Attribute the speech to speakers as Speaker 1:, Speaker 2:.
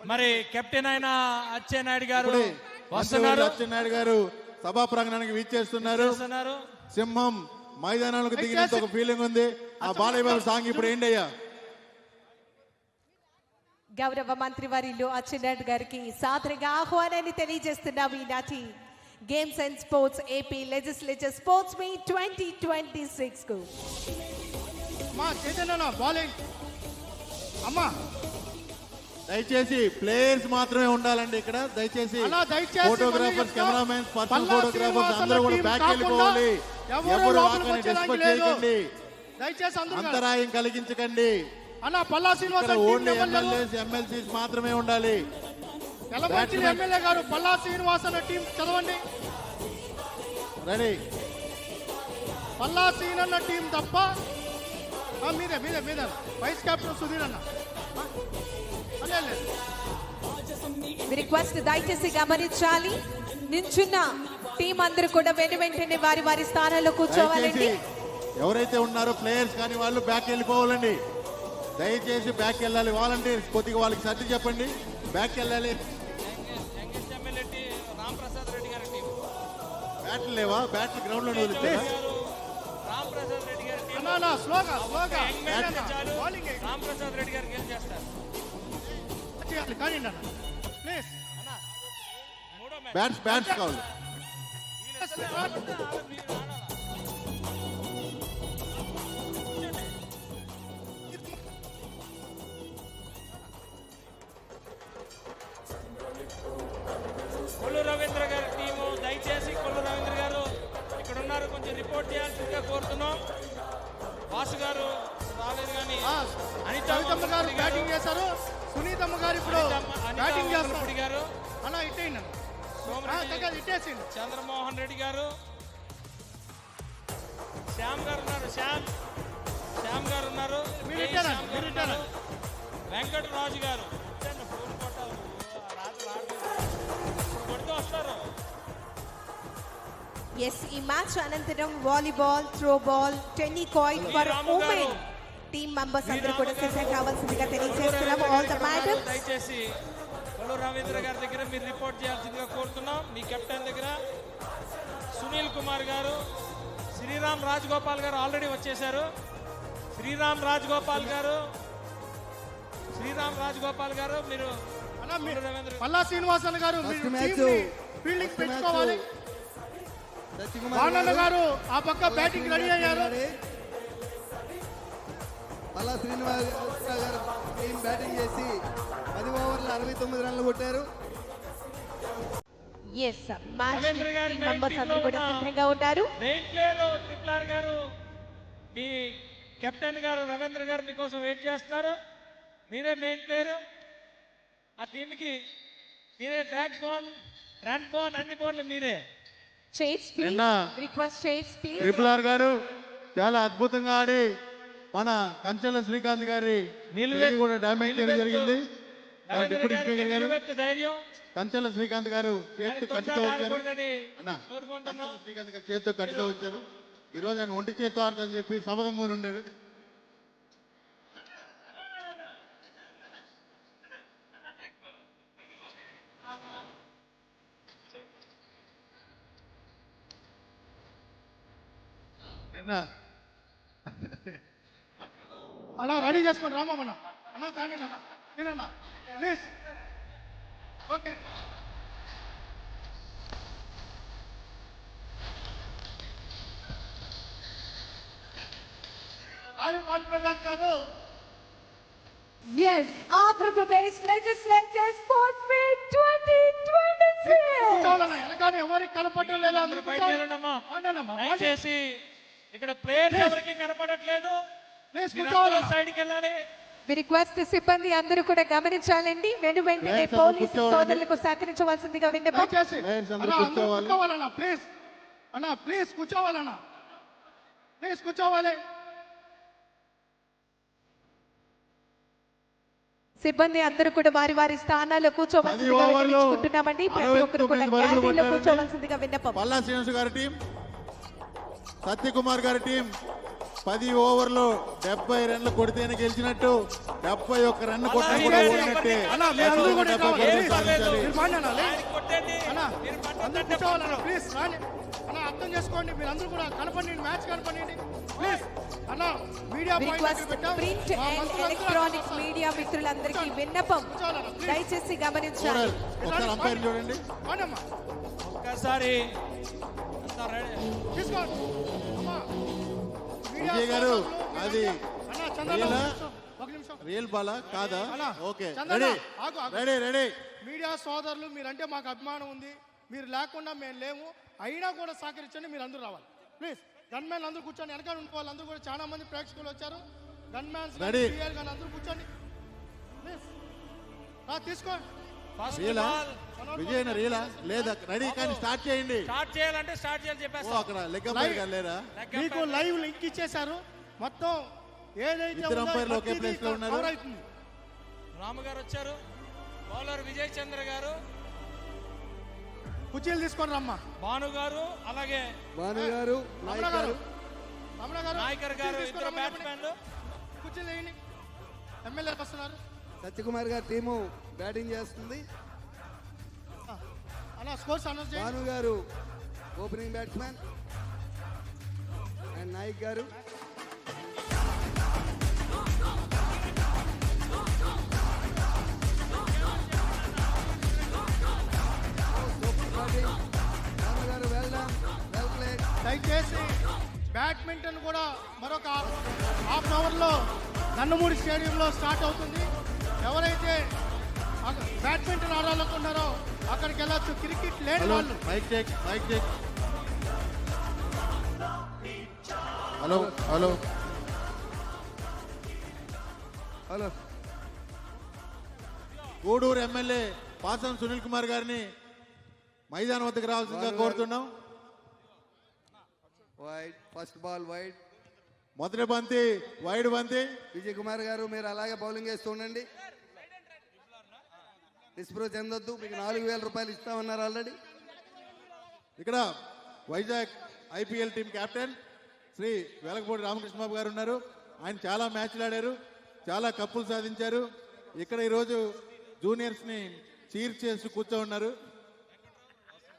Speaker 1: మరి కెప్టెన్ అయిన అచ్చెన్నాయుడు గారు వస్తున్నారు.
Speaker 2: అచ్చెన్నాయుడు గారు సభా ప్రాంగణానికి వీచేస్తున్నారు. సింహం మైదానాలకు దిగినంత ఒక ఫీలింగ్ ఉంది. ఆ బాలయ్య బాబు సాంగ్ ఇప్పుడు ఏంటి అయ్యా?
Speaker 3: గౌరవ మంత్రి వర్యులు అచ్చెన్నాయుడు గారికి సాదరంగా ఆహ్వానాన్ని తెలియజేస్తున్నాం. ఈనాటి games and sports AP legislature sports meet 2026 కు
Speaker 2: దయచేసి ప్లేయర్స్ మాత్రమే ఉండాలండి ఇక్కడ. దయచేసి ఫోటోగ్రాఫర్స్, కెమెరామెన్స్, పర్సనల్ ఫోటోగ్రాఫర్స్ అందరూ కూడా బ్యాక్ వెళ్ళిపోవాలి. ఎవరు ఆకని డిస్టర్బ్ చేయకండి, అంతరాయం కలిగించకండి. ఓన్లీ ఎమ్మెల్యేస్, ఎమ్మెల్సీస్ మాత్రమే ఉండాలి.
Speaker 4: ఎమ్మెల్యే గారు పల్లా శ్రీనివాస్ అన్న టీం చదవండి.
Speaker 2: రెడీ.
Speaker 4: పల్లా శ్రీన్ అన్న టీం తప్ప మీదే మీదే మీదే వైస్ కెప్టెన్ సుధీర్ అన్న.
Speaker 3: రిక్వెస్ట్ దయచేసి గమనించాలి. నించున్న టీం అందరూ కూడా వెంటనే వారి వారి స్థానాల్లో కూర్చోవాలండి.
Speaker 2: ఎవరైతే ఉన్నారో ప్లేయర్స్ కానీ వాళ్ళు బ్యాక్ వెళ్ళిపోవాలండి. దయచేసి బ్యాక్ వెళ్ళాలి. వాలంటీర్స్ కొద్దిగా వాళ్ళకి సర్ది చెప్పండి, బ్యాక్ వెళ్ళాలి. బ్యాట్లు లేవా? బ్యాట్లు గ్రౌండ్ లో వదిలిస్తారా?
Speaker 1: రామప్రసాద్ రెడ్డి గారు గెలిచి చేస్తారు.
Speaker 2: బ్యాట్స్ కావాలి.
Speaker 1: కొల్లు రవీంద్ర గారి టీము దయచేసి కొల్లు రవీంద్ర గారు ఇక్కడ ఉన్నారు, కొంచెం రిపోర్ట్ చేయాల్సిందిగా కోరుతున్నాం. వాసు గారు రాలేదు కానీ
Speaker 4: అనితమ్మ గారు బ్యాటింగ్ చేశారు. సునీతమ్మ గారు ఇప్పుడు బ్యాటింగ్ చేస్తారు
Speaker 1: గారు.
Speaker 4: అలా ఇట్టేయండి. ఇట్టేసింది.
Speaker 1: చంద్రమోహన్ రెడ్డి గారు, శ్యామ్ గారు ఉన్నారు. శ్యామ్ గారు ఉన్నారు. వెంకటరాజు గారు ఫోన్ కొట్టాలి, కొడుతూ వస్తారు.
Speaker 3: ఎస్, ఈ మ్యాచ్ అనంతరం volleyball, throw ball, tennikoit for women team members అందరూ కూడా సిద్ధం కావాల్సిందిగా తెలియజేస్తున్నాము. ఆల్ ద మ్యాడమ్స్
Speaker 1: దయచేసి కొల్లు రవీంద్ర గారి దగ్గర మీరు రిపోర్ట్ చేయాల్సిందిగా కోరుతున్నాం. మీ కెప్టెన్ దగ్గర సునీల్ కుమార్ గారు, శ్రీరామ్ రాజగోపాల్ గారు ఆల్రెడీ వచ్చేసారు. శ్రీరామ్ రాజగోపాల్ గారు మీరు
Speaker 4: పల్లా శ్రీనివాసన్ గారు ఫీల్డింగ్ పెంచుకోవాలి. వాణన్న గారు ఆ పక్క బ్యాటింగ్ రెడీ అయ్యారు.
Speaker 5: పల్లా శ్రీనివాస్ గారు టీం బ్యాటింగ్ చేసి 10 ఓవర్లు 69 రన్లు కొట్టారు.
Speaker 3: ఎస్, మ్యాచ్ మెంబర్స్ అందరూ కూడా సిద్ధంగా ఉంటారు.
Speaker 1: గారు, మీ కెప్టెన్ గారు రవీంద్ర గారు మీకోసం వెయిట్ చేస్తున్నారు. మీరే మెయిన్ ప్లేయర్. ఆ టీంకి మీరే ట్రాక్ బాల్, రన్ బాల్, అన్ని బాల్ మీరే.
Speaker 2: ట్రిపుల్ ఆర్ గారు చాలా అద్భుతంగా ఆడి మన కంచెల శ్రీకాంత్ గారి కూడా డ్యామేజ్ చేయడం జరిగింది. డిప్యూటీ స్పీకర్ గారు కంచెల శ్రీకాంత్ గారు చేతితో కట్టితో వచ్చారు. శ్రీకాంత్ గారు చేతితో కట్టితో వచ్చారు. ఈరోజు ఆయన ఒంటి చేతితో ఆడతారని చెప్పి సమదంగా ఉండేది.
Speaker 4: అలా రెడీ చేసుకోండి. రామన్న అన్న తాగండి అన్న, నేనన్నా please. Okay,
Speaker 3: Yes, Andhra Pradesh Legislature Sports Meet 2026.
Speaker 4: వెనకాల ఎవరికి కనపడడం లేదు. అందరూ
Speaker 1: దయచేసి ఇక్కడ ప్లేయర్స్ ఎవరికి కనపడట్లేదు. సైడ్కి వెళ్ళాలి.
Speaker 3: రిక్వెస్ట్ సిబ్బంది అందరూ కూడా గమనించాలండి. వెంటనే పోలీసు సోదరులకు సహకరించవలసిందిగా విన్నపం.
Speaker 4: కూర్చోవాలన్నా ప్లీజ్. అన్నా ప్లీజ్ కూర్చోవాలన్నా, ప్లీజ్ కూర్చోవాలి.
Speaker 3: సిబ్బంది అందరూ కూడా వారి వారి స్థానాల్లో కూర్చోవలసిందిగా విన్నవించుకుంటున్నామండి. ప్రతి ఒక్కరు కూడా గ్యాలరీలో కూర్చోవలసిందిగా విన్నపం.
Speaker 2: పల్లా శ్రీనివాస్ గారి టీం, సత్యకుమార్ గారి టీం 10 ఓవర్లు 70 రన్లు కొడితేనే గెలిచినట్టు, 71 రన్ను కొట్టినా కూడా ఓడినట్టే.
Speaker 4: అన్నా, మీరు అందరూ కూడా
Speaker 2: 70
Speaker 4: రావాలి.
Speaker 2: పరుగులు సాధించాలి.
Speaker 4: మీరు మాండి అన్నా, లే.
Speaker 1: ఆయనకి కొట్టండి.
Speaker 4: అన్నా,
Speaker 1: మీరు
Speaker 4: అందరూ
Speaker 1: పట్టండి.
Speaker 4: కూర్చోవాలన్నా, ప్లీజ్ రాని. అన్నా, అర్థం చేసుకోండి, మీరు అందరూ కూడా కనపడండి, మ్యాచ్ కనపడండి ప్లీజ్. అన్నా, మీడియా పాయింట్
Speaker 3: రిక్వెస్ట్
Speaker 4: దగ్గర పెట్టాం.
Speaker 3: ప్రింట్
Speaker 4: మా
Speaker 3: అండ్
Speaker 4: మంత్రులందరూ
Speaker 3: ఎలక్ట్రానిక్
Speaker 4: అక్కడ
Speaker 3: మీడియా మిత్రులందరికీ విన్నపం
Speaker 4: కూర్చోవాలన్నా, ప్లీజ్.
Speaker 3: దయచేసి గమనించాలి.
Speaker 2: చూడాలి. ఒకసారి అంపైర్ చూడండి.
Speaker 4: రాండి అమ్మా,
Speaker 1: ఒక్కసారి అంతా రెడీ.
Speaker 4: తీసుకోండి అమ్మా. మీడియా
Speaker 2: విజయ్ గారు,
Speaker 4: సోదరులు,
Speaker 2: అది
Speaker 4: అన్నా, చంద్రబాబు,
Speaker 2: రియలా?
Speaker 4: ఒక నిమిషం.
Speaker 2: రియల్ బాలా కాదా?
Speaker 4: అన్నా,
Speaker 2: ఓకే,
Speaker 4: చంద్రన్న,
Speaker 2: రెడీ
Speaker 4: ఆగు, ఆగు.
Speaker 2: Ready ready.
Speaker 4: మీడియా సోదరులు, మీరంటే మాకు అభిమానం ఉంది, మీరు లేకుండా మేము లేము, అయినా కూడా సహకరించండి, మీరు అందరూ రావాలి ప్లీజ్. గన్ మ్యాన్ అందరూ కూర్చొని, వెనకాల ఉన్న వాళ్ళందరూ కూడా చాలా మంది ప్రేక్షకులు వచ్చారు. Gun mans
Speaker 2: Ready.
Speaker 4: కానీ అందరూ కూర్చోండి ప్లీజ్. తీసుకోండి.
Speaker 1: ఫస్ట్
Speaker 2: రియలా?
Speaker 1: బాల్
Speaker 2: విజయ్ రియలా లేదా? రెడీ, కానీ స్టార్ట్ చేయండి.
Speaker 1: స్టార్ట్ చేయాలంటే స్టార్ట్ చేయాలి
Speaker 2: ఓ,
Speaker 1: చెప్పేస్తా.
Speaker 2: అక్కడ లెగ్ అంపైర్ గారు లేరా?
Speaker 4: మీకు లైవ్ లింక్ ఇచ్చేశారు, మొత్తం ఏదైతే
Speaker 2: ఇద్దరు
Speaker 4: ఉందో
Speaker 2: అంపైర్లు ఒకే
Speaker 4: ప్రతిదీ
Speaker 2: ప్లేస్ లో ఉన్నారు.
Speaker 4: cover అవుతుంది.
Speaker 1: రాము గారు వచ్చారు. బౌలర్ విజయ్ చంద్ర గారు,
Speaker 4: కుర్చీలు తీసుకొని రమ్మా.
Speaker 1: భాను గారు, అలాగే
Speaker 5: భాను గారు,
Speaker 4: రమణ
Speaker 5: నాయక్
Speaker 4: గారు,
Speaker 5: గారు,
Speaker 4: రమణ గారు,
Speaker 1: నాయకర్ గారు,
Speaker 4: కుర్చీలు
Speaker 1: ఇద్దరు
Speaker 4: తీసుకొని రమ్మని
Speaker 1: బ్యాట్స్మెన్లు.
Speaker 4: కుర్చీలు వేయండి. ఎమ్మెల్యే వస్తున్నారు.
Speaker 5: సత్యకుమార్ గారి టీము బ్యాటింగ్ చేస్తుంది.
Speaker 4: అలా స్కోర్స్ అనౌన్స్ చేయండి.
Speaker 5: భాను గారు ఓపెనింగ్ బ్యాట్స్మెన్ అండ్ నాయక్ గారు. భాను గారు వెల్ డన్, వెల్ ప్లేడ్.
Speaker 4: దయచేసి బ్యాడ్మింటన్ కూడా మరొక హాఫ్ అన్ అవర్లో నందమూరి స్టేడియంలో స్టార్ట్ అవుతుంది. ఎవరైతే బ్యాడ్మింటన్ ఆడాలనుకున్నారో అక్కడికి వెళ్ళొచ్చు. క్రికెట్ లేని
Speaker 2: హలో,
Speaker 4: వాళ్ళు
Speaker 2: mike check, mike check. Hello hello.
Speaker 5: Hello,
Speaker 2: Guduru MLA Pasam Sunil Kumar గారిని మైదానం వద్దకు రావాల్సిందిగా కోరుతున్నాం.
Speaker 5: Wide, first ball wide.
Speaker 2: మొదటి బంతి వైడ్ బంతి.
Speaker 5: విజయ్ కుమార్ గారు మీరు అలాగే బౌలింగ్ వేస్తూ ఉండండి, నిస్పృహ చెందొద్దు. మీకు 4,000 రూపాయలు ఇస్తామన్నారు ఆల్రెడీ.
Speaker 2: ఇక్కడ Vizag IPL team captain Shri Velagapudi Ramakrishna Babu గారు ఉన్నారు. ఆయన చాలా మ్యాచ్లు ఆడారు, చాలా కప్పులు సాధించారు. ఇక్కడ ఈరోజు జూనియర్స్ని చీర్ చేసి కూర్చో ఉన్నారు.